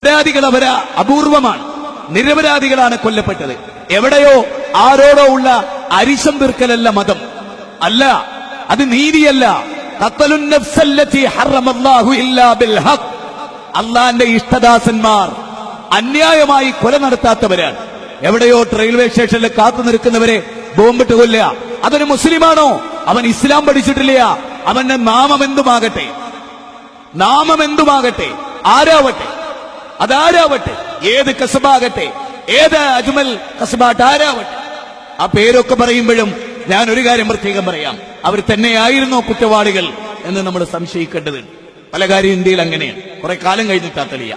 നിരപരാധികൾ അവര് അപൂർവമാണ്. നിരപരാധികളാണ് കൊല്ലപ്പെട്ടത്. എവിടെയോ ആരോടോ ഉള്ള അരിശം തീർക്കലല്ല മതം, അല്ല, അത് നീതിയല്ല. അള്ളാന്റെ ഇഷ്ടദാസന്മാർ അന്യായമായി കൊല നടത്താത്തവരാണ്. എവിടെയോ റെയിൽവേ സ്റ്റേഷനിൽ കാത്തു നിൽക്കുന്നവരെ ബോംബിട്ട് കൊല്ലുക, അതൊരു മുസ്ലിമാണോ? അവൻ ഇസ്ലാം പഠിച്ചിട്ടില്ല. അവന്റെ നാമമെന്തുമാകട്ടെ, ആരാവട്ടെ, അതാരാവട്ടെ, ഏത് കസബാകട്ടെ, ഏത് അജ്മൽ കസബാട്ട് ആരാവട്ടെ, ആ പേരൊക്കെ പറയുമ്പോഴും ഞാൻ ഒരു കാര്യം പ്രത്യേകം പറയാം, അവർ തന്നെയായിരുന്നോ കുറ്റവാളികൾ എന്ന് നമ്മൾ സംശയിക്കേണ്ടതുണ്ട്. പല കാര്യം ഇന്ത്യയിൽ അങ്ങനെയാണ്. കുറെ കാലം കഴിഞ്ഞിട്ടാ തെളിയ.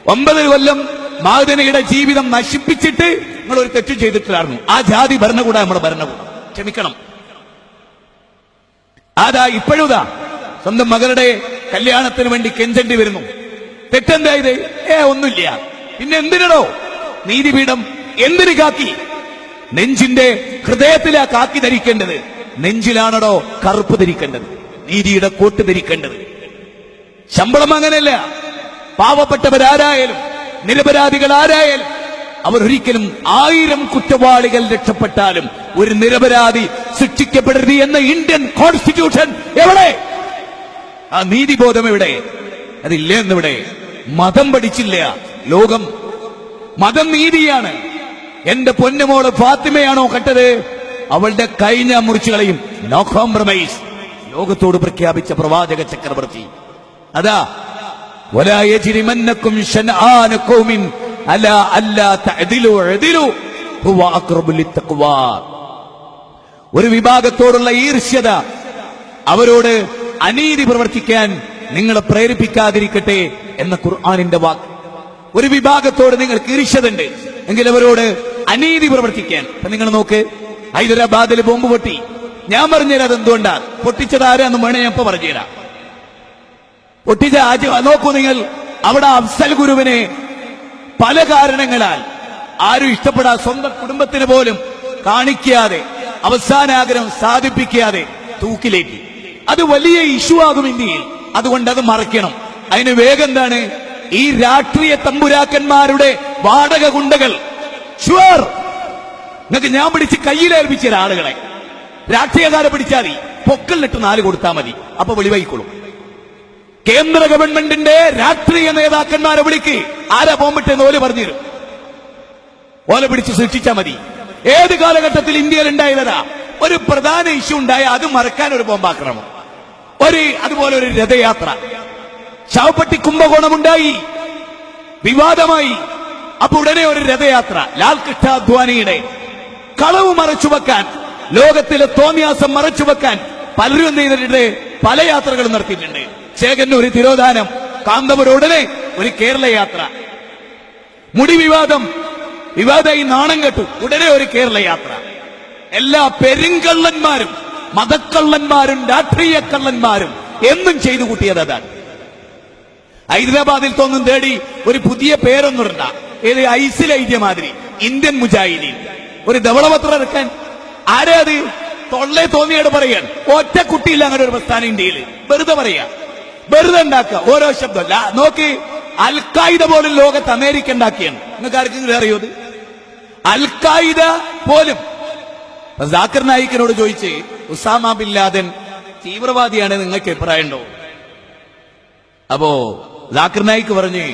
9 കൊല്ലം മഅ്ദനിയുടെ ജീവിതം നശിപ്പിച്ചിട്ട് നിങ്ങൾ ഒരു തെറ്റ് ചെയ്തിട്ടില്ലായിരുന്നു. ആ ജാതി ഭരണകൂടം നമ്മുടെ ഭരണകൂടം, ക്ഷമിക്കണം. അതാ ഇപ്പോഴുതാ സ്വന്തം മകളുടെ കല്യാണത്തിന് വേണ്ടി കെഞ്ചേണ്ടി വരുന്നു. തെറ്റെന്തായത്? ഒന്നുമില്ല. പിന്നെ എന്തിനോ നീതിപീഠം എന്തിന് കാക്കി? നെഞ്ചിന്റെ ഹൃദയത്തിലാ കാക്കി ധരിക്കേണ്ടത്, നെഞ്ചിലാണോ കറുപ്പ് ധരിക്കേണ്ടത്, നീതിയുടെ കോട്ട് ധരിക്കേണ്ടത്. ശമ്പളം അങ്ങനെയല്ല. പാവപ്പെട്ടവരാരായാലും നിരപരാധികൾ ആരായാലും അവർ ഒരിക്കലും 1000 കുറ്റവാളികൾ രക്ഷപ്പെട്ടാലും ഒരു നിരപരാധി ശിക്ഷിക്കപ്പെടരുത് എന്ന ഇന്ത്യൻ കോൺസ്റ്റിറ്റ്യൂഷൻ എവിടെ? ആ നീതിബോധം എവിടെ? അതില്ല എന്നിവിടെ. മതം പഠിച്ചില്ല ലോകം. മതം നീതിയാണ്. എന്റെ പൊന്നുമോള് ഫാത്തിമയാണോ കട്ടത്? അവളുടെ കഴിഞ്ഞ മുറിച്ചു കളയും. നോ കോംപ്രമൈസ് ലോകത്തോട് പ്രഖ്യാപിച്ച പ്രവാചക ചക്രവർത്തി. അതാ വലാ യജ്രിമന്നകും ശനആന ഖൗമിൻ അലാ അല്ലാ തഅദിലു അദിലു ഹുവ അഖ്റബു ലിത്തഖ്വാ. ഒരു വിഭാഗത്തോടുള്ള ഈർഷ്യത, അവരോട് അനീതി പ്രവർത്തിക്കാൻ നിങ്ങളെ പ്രേരിപ്പിക്കാതിരിക്കട്ടെ എന്ന ഖുർആനിന്റെ വാക്ക്. ഒരു വിഭാഗത്തോട് നിങ്ങൾക്ക് ഈർഷ്യതയുണ്ട് എങ്കിൽ അവരോട് അനീതി പ്രവർത്തിക്കാൻ. അപ്പൊ നിങ്ങൾ നോക്ക്, ഹൈദരാബാദിൽ ബോംബ് പൊട്ടി. ഞാൻ പറഞ്ഞുതരാം അതെന്തുകൊണ്ടാ പൊട്ടിച്ചത്, ആരാന്ന് വേണേ ഞാൻ ഇപ്പൊ പറഞ്ഞുതരാം. പൊട്ടിച്ച നോക്കൂ നിങ്ങൾ, അവിടെ അഫ്സൽ ഗുരുവിനെ പല കാരണങ്ങളാൽ ആരും ഇഷ്ടപ്പെടാതെ, സ്വന്തം കുടുംബത്തിന് പോലും കാണിക്കാതെ, അവസാന ആഗ്രഹം സാധിപ്പിക്കാതെ തൂക്കിലേറ്റി. അത് വലിയ ഇഷ്യൂ ആകും ഇന്ത്യയിൽ. അതുകൊണ്ട് അത് മറയ്ക്കണം. അതിന് വേഗം എന്താണ്? ഈ രാഷ്ട്രീയ തമ്പുരാക്കന്മാരുടെ വാടക ഗുണ്ടകൾ, ഷുവർ നിങ്ങൾക്ക് ഞാൻ പിടിച്ച് കയ്യിലേൽപ്പിച്ച ആളുകളെ, രാഷ്ട്രീയക്കാരെ പിടിച്ചാൽ മതി, പൊക്കലിട്ട് 4 കൊടുത്താൽ മതി, അപ്പൊ വെളിവായിക്കൊള്ളും. കേന്ദ്ര ഗവൺമെന്റിന്റെ രാഷ്ട്രീയ നേതാക്കന്മാരെ വിളിക്ക്, ആരാ ബോംബിട്ടെന്ന് ഓല് പറഞ്ഞുതരും. ഓല പിടിച്ച് സൃഷ്ടിച്ചാൽ മതി. ഏത് കാലഘട്ടത്തിൽ ഇന്ത്യയിൽ ഉണ്ടായതാ? ഒരു പ്രധാന ഇഷ്യൂ ഉണ്ടായ അത് മറക്കാൻ ഒരു ബോംബാക്രമണം, അതുപോലെ ഒരു രഥയാത്ര. ശവപ്പെട്ടി കുംഭകോണമുണ്ടായി, വിവാദമായി. അപ്പൊ ഉടനെ ഒരു രഥയാത്ര. ലാൽ കൃഷ്ണ അദ്വാനിയുടെ കളവ് മറച്ചുവെക്കാൻ, ലോകത്തിലെ തോന്നിയാസം മറച്ചുവെക്കാൻ പലരും എന്ത് ചെയ്തിട്ടുണ്ട്? പല യാത്രകളും നടത്തിയിട്ടുണ്ട്. ചേകന്നൂർ, തിരോധാനം, കാന്തപുരം, ഉടനെ ഒരു കേരള യാത്ര. മുടി വിവാദമായി നാണം കെട്ടു, ഉടനെ ഒരു കേരള യാത്ര. എല്ലാ പെരുങ്കള്ളന്മാരും, മതക്കള്ളന്മാരും, രാഷ്ട്രീയ കള്ളന്മാരും എന്നും ചെയ്തു കൂട്ടിയത് അതാണ്. ഹൈദരാബാദിൽ തോന്നും തേടി ഒരു പുതിയ പേരൊന്നുണ്ട, ഏത് ഐസിൽ മാതിരി ഇന്ത്യൻ മുജാഹിദീൻ. ഒരു ധവളപത്രം ഇറക്കാൻ ആരാ അത്? തൊള്ളേ തോന്നിയോട് പറയാൻ. ഒറ്റ കുട്ടിയില്ല അങ്ങനെ ഒരു പ്രസ്ഥാനം ഇന്ത്യയിൽ. വെറുതെ പറയാ, വെറുതെ ഉണ്ടാക്കുക ഓരോ ശബ്ദം. നോക്കി, അൽ-ഖായിദ പോലും ലോകത്ത് അമേരിക്ക ഉണ്ടാക്കിയാണ്. നിങ്ങൾക്ക് ആർക്കെങ്കിലും അറിയോ? അൽ-ഖായിദ പോലും. ജാക്കിർ നായിക്കിനോട് ചോദിച്ച്, ഉസാമ ബിൻ ലാദൻ തീവ്രവാദിയാണ്, നിങ്ങൾക്ക് അഭിപ്രായം ഉണ്ടോ? അപ്പോ ജാക്കിർ നായിക്ക് പറഞ്ഞ്,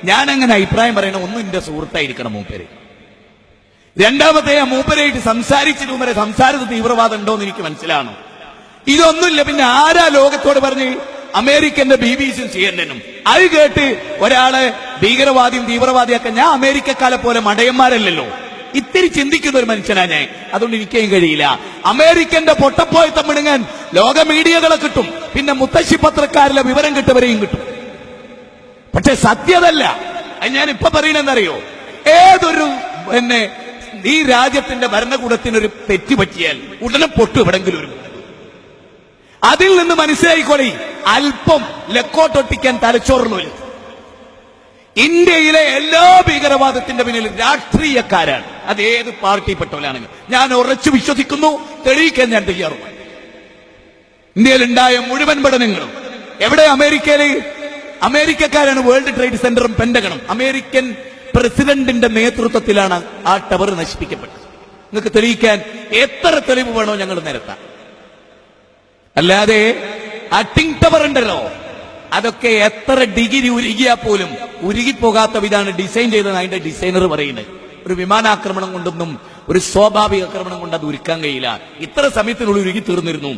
ഞാൻ അങ്ങനെ അഭിപ്രായം പറയണ ഒന്നും എന്റെ സുഹൃത്തായിരിക്കണം മൂപ്പര്. രണ്ടാമത്തെ, മൂപ്പരായിട്ട് സംസാരിച്ചിട്ട് മൂപ്പരെ സംസാരത്തിൽ തീവ്രവാദം ഉണ്ടോന്ന് എനിക്ക് മനസ്സിലാണ്. ഇതൊന്നുമില്ല. പിന്നെ ആരാ ലോകത്തോട് പറഞ്ഞ്? അമേരിക്കന്റെ BBC-യും CNN-ഉം. അത് കേട്ട് ഒരാളെ ഭീകരവാദിയും തീവ്രവാദിയാക്കാൻ ഞാൻ അമേരിക്കക്കാരെ പോലെ മടയന്മാരല്ലല്ലോ. ഇത്തിരി ചിന്തിക്കുന്ന ഒരു മനുഷ്യനാ ഞാൻ. അതുകൊണ്ട് എനിക്കും കഴിയില്ല. അമേരിക്കന്റെ പൊട്ടപ്പോയ തമ്മിണങ്ങാൻ ലോക മീഡിയകളെ കിട്ടും, പിന്നെ മുത്തശ്ശി പത്രക്കാരിലെ വിവരം കിട്ടവരെയും കിട്ടും. പക്ഷെ സത്യതല്ല. ഞാൻ ഇപ്പൊ പറയണെന്നറിയോ? ഏതൊരു ഈ രാജ്യത്തിന്റെ ഭരണകൂടത്തിനൊരു തെറ്റ് പറ്റിയാൽ ഉടനെ പൊട്ടു എവിടെങ്കിലും ഒരു. അതിൽ നിന്ന് മനസ്സിലായിക്കോളി, അല്പം ലക്കോട്ടൊട്ടിക്കാൻ തലച്ചോറിനോല്. ഇന്ത്യയിലെ എല്ലാ ഭീകരവാദത്തിന്റെ പിന്നിൽ രാഷ്ട്രീയക്കാരാണ്. അത് ഏത് പാർട്ടിപ്പെട്ടവരാണെങ്കിൽ ഞാൻ ഉറച്ചു വിശ്വസിക്കുന്നു, തെളിയിക്കാൻ ഞാൻ തയ്യാറുമാണ്. ഇന്ത്യയിൽ ഉണ്ടായ മുഴുവൻ പഠനങ്ങളും എവിടെ? അമേരിക്കയില് അമേരിക്കക്കാരാണ് വേൾഡ് ട്രേഡ് സെന്ററും പെന്റഗണും. അമേരിക്കൻ പ്രസിഡന്റിന്റെ നേതൃത്വത്തിലാണ് ആ ടവർ നശിപ്പിക്കപ്പെട്ടത്. നിങ്ങൾക്ക് തെളിയിക്കാൻ എത്ര തെളിവ് വേണോ ഞങ്ങൾ നിരത്താം. അല്ലാതെ ആ ടിങ് ടവർ ഉണ്ടല്ലോ, അതൊക്കെ എത്ര ഡിഗ്രി ഉരുകിയാൽ പോലും ഉരുകിപ്പോകാത്ത വിധാണ് ഡിസൈൻ ചെയ്തത് അതിന്റെ ഡിസൈനർ പറയുന്നത്. ഒരു വിമാനാക്രമണം കൊണ്ടൊന്നും, ഒരു സ്വാഭാവിക ആക്രമണം കൊണ്ട് അത് ഉരുക്കാൻ കഴിയില്ല. ഇത്ര സമയത്തിനുള്ളിൽ ഉരുകി തീർന്നിരുന്നു.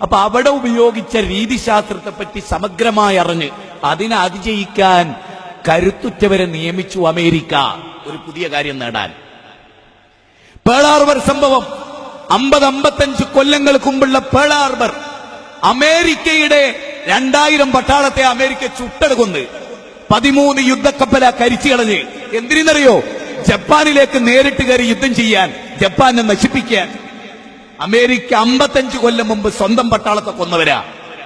അപ്പൊ അവിടെ ഉപയോഗിച്ച രീതിശാസ്ത്രത്തെ പറ്റി സമഗ്രമായി അറിഞ്ഞ് അതിനെ അതിജയിക്കാൻ കരുത്തുറ്റവരെ നിയമിച്ചു അമേരിക്ക ഒരു പുതിയ കാര്യം നേടാൻ. പേൾ ഹാർബർ സംഭവം 50-55 കൊല്ലങ്ങൾക്ക് മുമ്പുള്ള പേൾ ഹാർബർ, അമേരിക്കയുടെ 2000 പട്ടാളത്തെ അമേരിക്ക ചുട്ടെടുക്കുന്നു. 13 യുദ്ധക്കപ്പല കരിച്ചു കളഞ്ഞ്. എന്തിനെന്നറിയോ? ജപ്പാനിലേക്ക് നേരിട്ട് കയറി യുദ്ധം ചെയ്യാൻ, ജപ്പാനെ നശിപ്പിക്കാൻ. അമേരിക്ക 55 കൊല്ലം മുമ്പ് സ്വന്തം പട്ടാളത്തെ കൊന്നവരാ.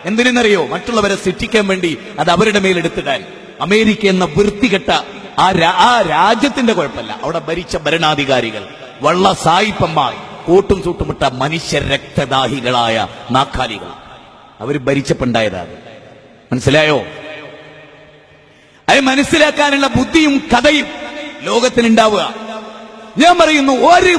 എന്തിനെന്നറിയോ? മറ്റുള്ളവരെ ശിക്ഷിക്കാൻ വേണ്ടി, അത് അവരുടെ മേലെടുത്തിടാൻ. അമേരിക്ക എന്ന വൃത്തികെട്ട ആ രാജ്യത്തിന്റെ കുഴപ്പമില്ല, അവിടെ ഭരിച്ച ഭരണാധികാരികൾ, വള്ള സായിപ്പന്മാർ, കൂട്ടും ചൂട്ടുമിട്ട മനുഷ്യ രക്തദാഹികളായ നാക്കാലികൾ, അവർ ഭരിച്ചപ്പോണ്ടായതാണ്. മനസ്സിലായോ? അത് മനസ്സിലാക്കാനുള്ള ബുദ്ധിയും കഥയും ലോകത്തിനുണ്ടാവുക. ഞാൻ പറയുന്നു, ഒരു